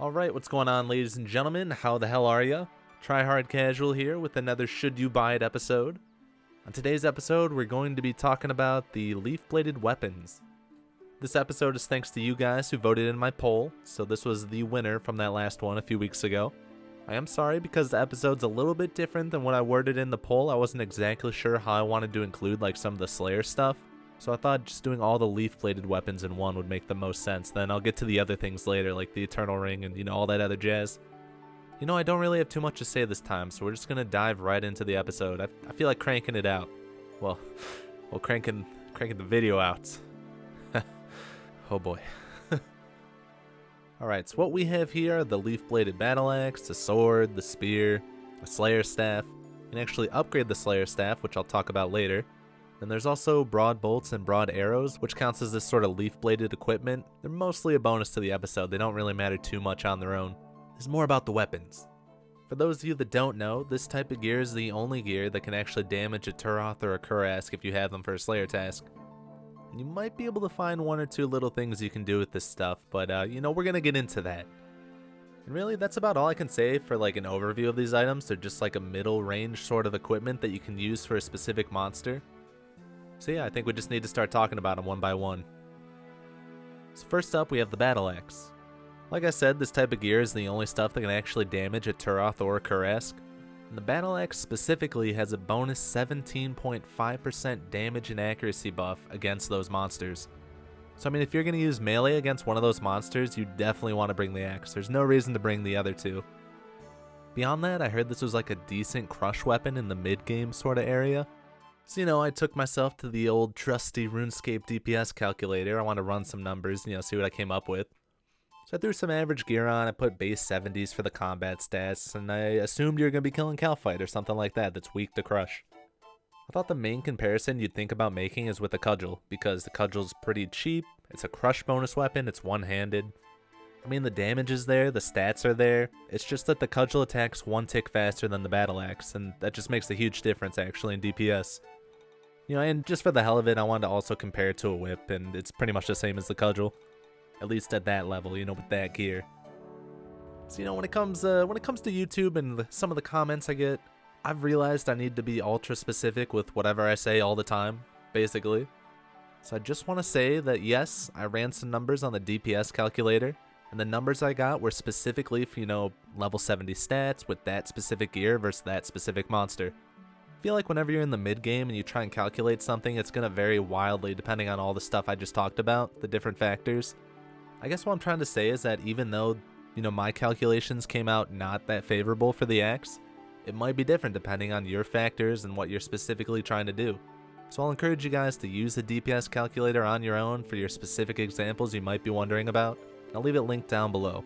Alright, what's going on, ladies and gentlemen? How the hell are ya? Tryhard Casual here with another Should You Buy It episode. On today's episode, we're going to be talking about the leaf-bladed weapons. This episode is thanks to you guys who voted in my poll, so this was the winner from that last one a few weeks ago. I am sorry because the episode's a little bit different than what I worded in the poll. I wasn't exactly sure how I wanted to include like some of the Slayer stuff. So I thought just doing all the leaf-bladed weapons in one would make the most sense. Then I'll get to the other things later, like the Eternal Ring and, all that other jazz. I don't really have too much to say this time, so we're just going to dive right into the episode. I feel like cranking it out. Well, cranking the video out. Oh boy. Alright, so what we have here are the leaf-bladed battle axe, the sword, the spear, a Slayer staff. You can actually upgrade the Slayer staff, which I'll talk about later. Then there's also broad bolts and broad arrows, which counts as this sort of leaf-bladed equipment. They're mostly a bonus to the episode, they don't really matter too much on their own. It's more about the weapons. For those of you that don't know, this type of gear is the only gear that can actually damage a Turoth or a Kurask if you have them for a Slayer task. And you might be able to find one or two little things you can do with this stuff, but we're gonna get into that. And really, that's about all I can say for like an overview of these items. They're just like a middle range sort of equipment that you can use for a specific monster. So yeah, I think we just need to start talking about them one by one. So first up, we have the battle axe. Like I said, this type of gear is the only stuff that can actually damage a Turoth or a Kurask. And the battle axe specifically has a bonus 17.5% damage and accuracy buff against those monsters. So I mean, if you're going to use melee against one of those monsters, you definitely want to bring the axe. There's no reason to bring the other two. Beyond that, I heard this was like a decent crush weapon in the mid-game sort of area. So, I took myself to the old trusty RuneScape DPS calculator. I want to run some numbers, see what I came up with. So I threw some average gear on, I put base 70s for the combat stats, and I assumed you're going to be killing Calphite or something like that that's weak to crush. I thought the main comparison you'd think about making is with the cudgel, because the cudgel's pretty cheap, it's a crush bonus weapon, it's one-handed. I mean, the damage is there, the stats are there, it's just that the cudgel attacks one tick faster than the battle axe, and that just makes a huge difference actually in DPS. And just for the hell of it, I wanted to also compare it to a whip, and it's pretty much the same as the cudgel. At least at that level, with that gear. So, when it comes to YouTube and some of the comments I get, I've realized I need to be ultra specific with whatever I say all the time, basically. So I just want to say that yes, I ran some numbers on the DPS calculator, and the numbers I got were specifically for, level 70 stats with that specific gear versus that specific monster. I feel like whenever you're in the mid-game and you try and calculate something, it's going to vary wildly depending on all the stuff I just talked about, the different factors. I guess what I'm trying to say is that even though, my calculations came out not that favorable for the axe, it might be different depending on your factors and what you're specifically trying to do. So I'll encourage you guys to use the DPS calculator on your own for your specific examples you might be wondering about. I'll leave it linked down below.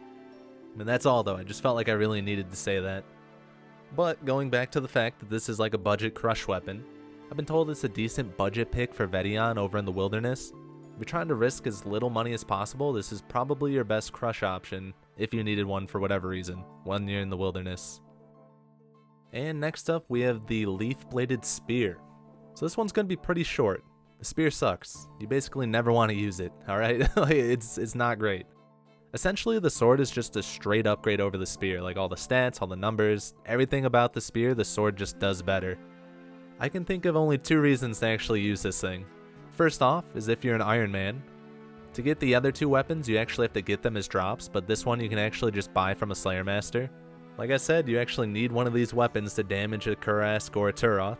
That's all though, I just felt like I really needed to say that. But going back to the fact that this is like a budget crush weapon, I've been told it's a decent budget pick for Vedion over in the wilderness. If you're trying to risk as little money as possible, this is probably your best crush option if you needed one for whatever reason, when you're in the wilderness. And next up we have the leaf-bladed spear. So this one's going to be pretty short. The spear sucks. You basically never want to use it, alright? It's not great. Essentially, the sword is just a straight upgrade over the spear, like all the stats, all the numbers, everything about the spear, the sword just does better. I can think of only two reasons to actually use this thing. First off is if you're an Iron Man. To get the other two weapons, you actually have to get them as drops, but this one you can actually just buy from a Slayer Master. Like I said, you actually need one of these weapons to damage a Kurask or a Turoth.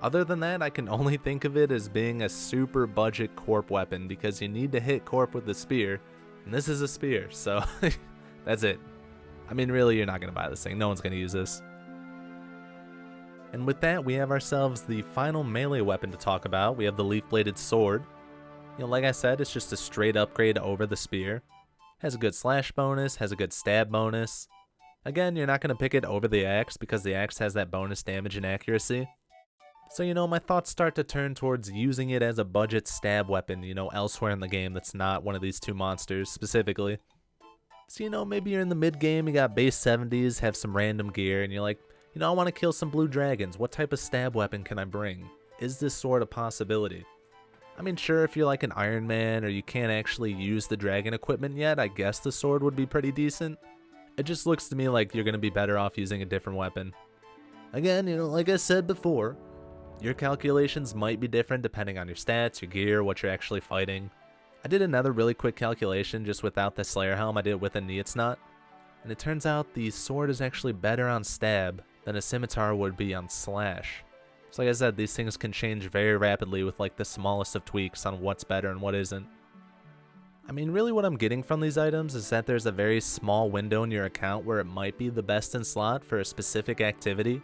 Other than that, I can only think of it as being a super budget corp weapon because you need to hit corp with the spear. And this is a spear, so that's it. I mean, really, you're not going to buy this thing. No one's going to use this. And with that, we have ourselves the final melee weapon to talk about. We have the leaf-bladed sword. Like I said, it's just a straight upgrade over the spear. Has a good slash bonus, has a good stab bonus. Again, you're not going to pick it over the axe because the axe has that bonus damage and accuracy. So, my thoughts start to turn towards using it as a budget stab weapon, elsewhere in the game that's not one of these two monsters specifically. So, maybe you're in the mid game, you got base 70s, have some random gear, and you're like, I want to kill some blue dragons. What type of stab weapon can I bring? Is this sword a possibility? I mean, sure, if you're like an Iron Man or you can't actually use the dragon equipment yet, I guess the sword would be pretty decent. It just looks to me like you're going to be better off using a different weapon. Again, like I said before, your calculations might be different depending on your stats, your gear, what you're actually fighting. I did another really quick calculation just without the Slayer helm. I did it with a Neat's Knot. And it turns out the sword is actually better on stab than a scimitar would be on slash. So like I said, these things can change very rapidly with like the smallest of tweaks on what's better and what isn't. I mean, really what I'm getting from these items is that there's a very small window in your account where it might be the best in slot for a specific activity,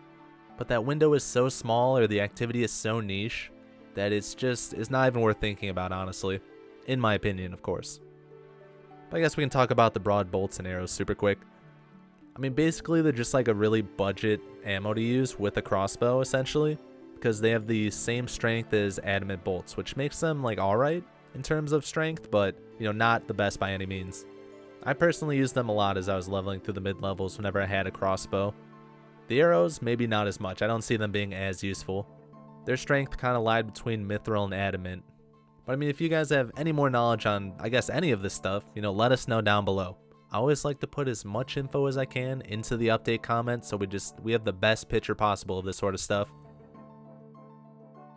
but that window is so small or the activity is so niche that it's not even worth thinking about, honestly. In my opinion, of course. But I guess we can talk about the broad bolts and arrows super quick. I mean, basically they're just like a really budget ammo to use with a crossbow, essentially, because they have the same strength as adamant bolts, which makes them like alright in terms of strength, but not the best by any means. I personally used them a lot as I was leveling through the mid levels whenever I had a crossbow. The arrows, maybe not as much. I don't see them being as useful. Their strength kind of lied between mithril and adamant. But I mean, if you guys have any more knowledge on, I guess, any of this stuff, let us know down below. I always like to put as much info as I can into the update comments so we have the best picture possible of this sort of stuff.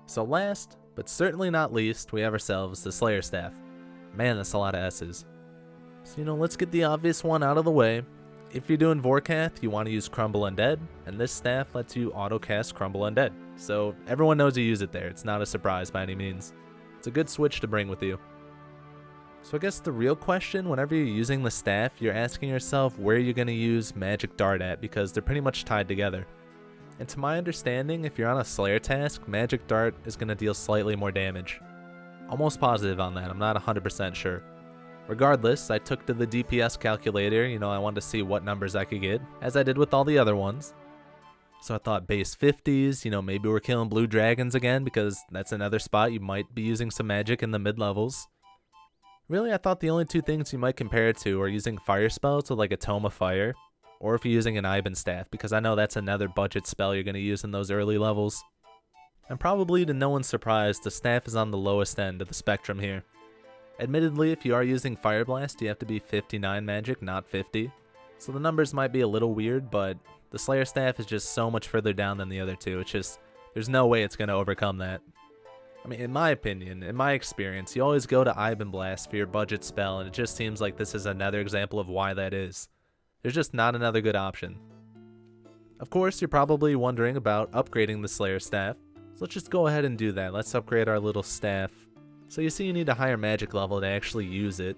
So last, but certainly not least, we have ourselves the Slayer Staff. Man, that's a lot of S's. So let's get the obvious one out of the way. If you're doing Vorkath, you want to use Crumble Undead, and this staff lets you auto-cast Crumble Undead. So everyone knows you use it there, it's not a surprise by any means. It's a good switch to bring with you. So I guess the real question, whenever you're using the staff, you're asking yourself where you're going to use Magic Dart at, because they're pretty much tied together. And to my understanding, if you're on a Slayer task, Magic Dart is going to deal slightly more damage. Almost positive on that, I'm not 100% sure. Regardless, I took to the DPS calculator, I wanted to see what numbers I could get, as I did with all the other ones. So I thought base 50s, maybe we're killing blue dragons again, because that's another spot you might be using some magic in the mid levels. Really, I thought the only two things you might compare it to are using fire spells with like a Tome of Fire, or if you're using an Iban Staff, because I know that's another budget spell you're going to use in those early levels. And probably to no one's surprise, the staff is on the lowest end of the spectrum here. Admittedly, if you are using Fire Blast, you have to be 59 magic, not 50. So the numbers might be a little weird, but the Slayer Staff is just so much further down than the other two. It's just, there's no way it's going to overcome that. I mean, in my opinion, in my experience, you always go to Iban Blast for your budget spell, and it just seems like this is another example of why that is. There's just not another good option. Of course, you're probably wondering about upgrading the Slayer Staff, so let's just go ahead and do that. Let's upgrade our little staff. So you see you need a higher magic level to actually use it.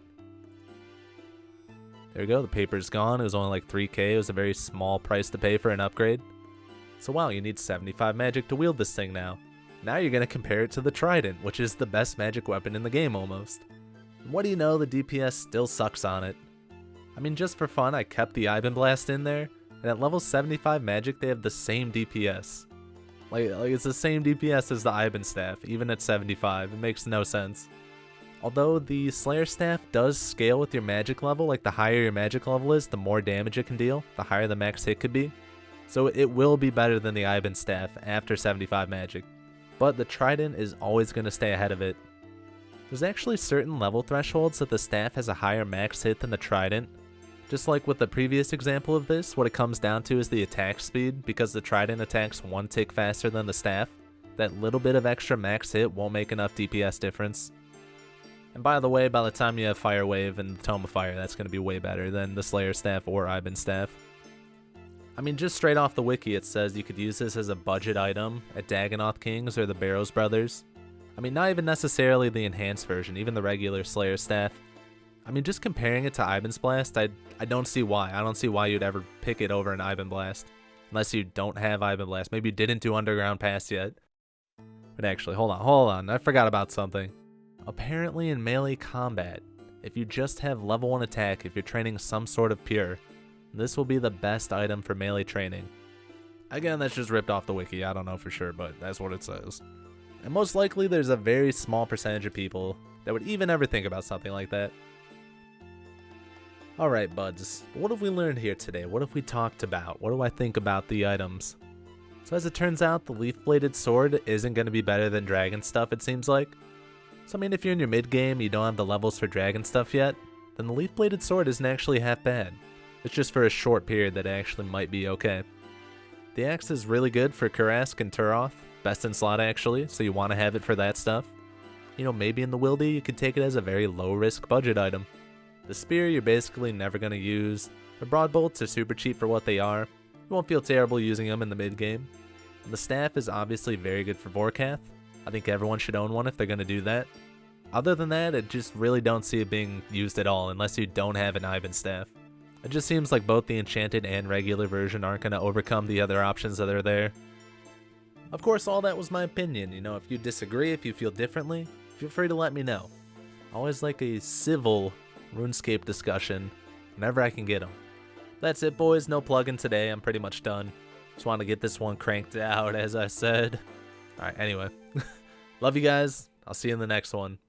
There we go, the paper's gone. It was only like 3k. It was a very small price to pay for an upgrade. So wow, you need 75 magic to wield this thing now. Now you're going to compare it to the Trident, which is the best magic weapon in the game almost. And what do you know, the DPS still sucks on it. I mean, just for fun, I kept the Iban Blast in there, and at level 75 magic they have the same DPS. Like it's the same DPS as the Iban Staff, even at 75. It makes no sense. Although the Slayer Staff does scale with your magic level, like the higher your magic level is, the more damage it can deal, the higher the max hit could be. So it will be better than the Iban Staff after 75 magic. But the Trident is always going to stay ahead of it. There's actually certain level thresholds that the staff has a higher max hit than the Trident. Just like with the previous example of this, what it comes down to is the attack speed, because the Trident attacks one tick faster than the staff. That little bit of extra max hit won't make enough DPS difference. And by the way, by the time you have Fire Wave and Tome of Fire, that's going to be way better than the Slayer Staff or Iban Staff. I mean, just straight off the wiki, it says you could use this as a budget item at Dagannoth Kings or the Barrows Brothers. I mean, not even necessarily the enhanced version, even the regular Slayer Staff. I mean, just comparing it to Iban's Blast, I don't see why. I don't see why you'd ever pick it over an Iban Blast. Unless you don't have Iban Blast. Maybe you didn't do Underground Pass yet. But actually, hold on. I forgot about something. Apparently in melee combat, if you just have level 1 attack, if you're training some sort of pure, this will be the best item for melee training. Again, that's just ripped off the wiki. I don't know for sure, but that's what it says. And most likely there's a very small percentage of people that would even ever think about something like that. Alright, buds. What have we learned here today? What have we talked about? What do I think about the items? So as it turns out, the leaf-bladed sword isn't going to be better than dragon stuff, it seems like. So I mean, if you're in your mid-game, you don't have the levels for dragon stuff yet, then the leaf-bladed sword isn't actually half bad. It's just for a short period that it actually might be okay. The axe is really good for Kurask and Turoth, best in slot actually, so you want to have it for that stuff. You know, maybe in the wildy you could take it as a very low-risk budget item. The spear you're basically never going to use. The broad bolts are super cheap for what they are. You won't feel terrible using them in the mid-game. And the staff is obviously very good for Vorkath. I think everyone should own one if they're going to do that. Other than that, I just really don't see it being used at all unless you don't have an Ivan staff. It just seems like both the enchanted and regular version aren't going to overcome the other options that are there. Of course, all that was my opinion. You know, if you disagree, if you feel differently, feel free to let me know. I always like a civil RuneScape discussion whenever I can get them. That's it, boys. No plugging today. I'm pretty much done. Just want to get this one cranked out, as I said. Alright, anyway. Love you guys. I'll see you in the next one.